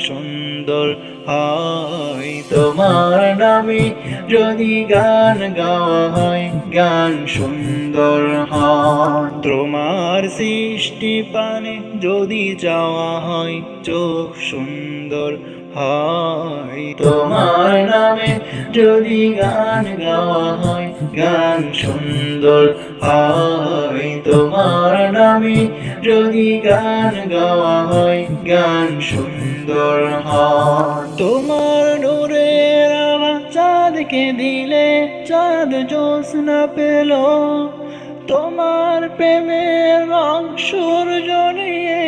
সুন্দর হয়। তোমার নামে যদি গান গাওয়া হয়, গান সুন্দর হয়। তোমার সৃষ্টি পানে যদি চাওয়া হয়, চোখ সুন্দর হয়। তোমার নামে যদি গান গাওয়া হয়, গান সুন্দর হয়। তোমার নামে যদি গান গাওয়া হয়, গান সুন্দর হয়। তোমার নূরের আভা চাঁদকে দিলে চাঁদ জ্যোৎস্না পেল। তোমার প্রেমের রং সূর্য নিয়ে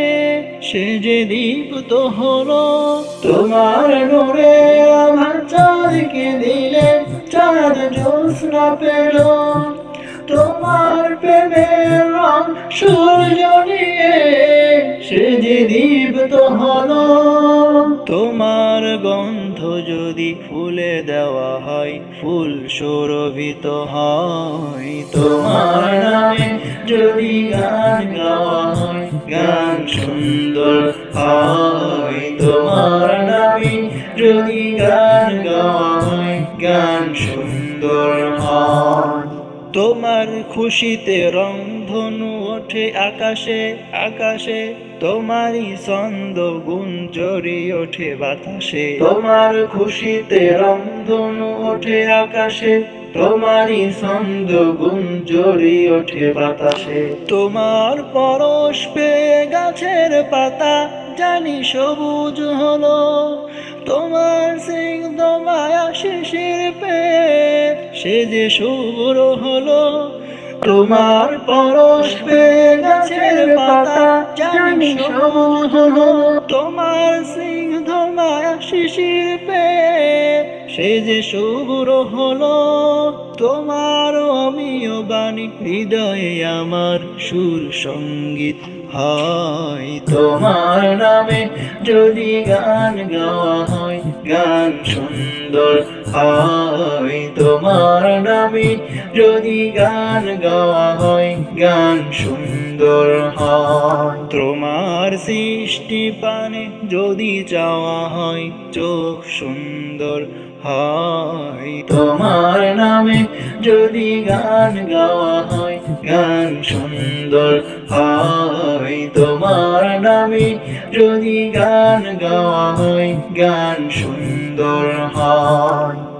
সে যে দীপ্ত হলো। তোমার নূরের আভা চাঁদকে দিলে চাঁদ জ্যোৎস্না পেল। তোমার প্রেমের রং সূর্য নিয়ে সে যে দীপ্ত হলো। তোমার গন্ধ যদি ফুলে দেওয়া হয়, ফুল সুরভিত হয়। তোমার নামে যদি গান গাওয়া হয়, গান সুন্দর হয়। তোমার নামে যদি গান গাওয়া হয়, গান সুন্দর হয়। তোমার খুশিতে রংধনু ওঠে আকাশে আকাশে, তোমারই ছন্দ গুঞ্জরি ওঠে বাতাসে। তোমার খুশিতে রংধনু ওঠে আকাশে, তোমারই ছন্দ গুঞ্জরি ওঠে বাতাসে। তোমার পরশ পেয়ে গাছের পাতা জানি সবুজ হলো। তোমার স্নিগ্ধ মায়া শিশির পেয়ে সে যে শুভ্র হলো। তোমার পরশ পেয়ে গাছের পাতা জানি সবুজ হলো। তোমার স্নিগ্ধ মায়া শিশির পেয়ে সে যে শুভ্র হলো। তোমার অমিয় বাণী হৃদয়ে আমার সুর সঙ্গীত হয়। তোমার নামে যদি গান গাওয়া হয়, গান সুন্দর হয়। তোমার নামে যদি গান গাওয়া হয়, গান সুন্দর হয়। তোমার সৃষ্টি পানে যদি চাওয়া হয়, চোখ সুন্দর হয়। তোমার নামে যদি গান গাওয়া হয়, গান সুন্দর হয়। তোমার নামে যদি গান গাওয়া হয়, গান সুন্দর হয়।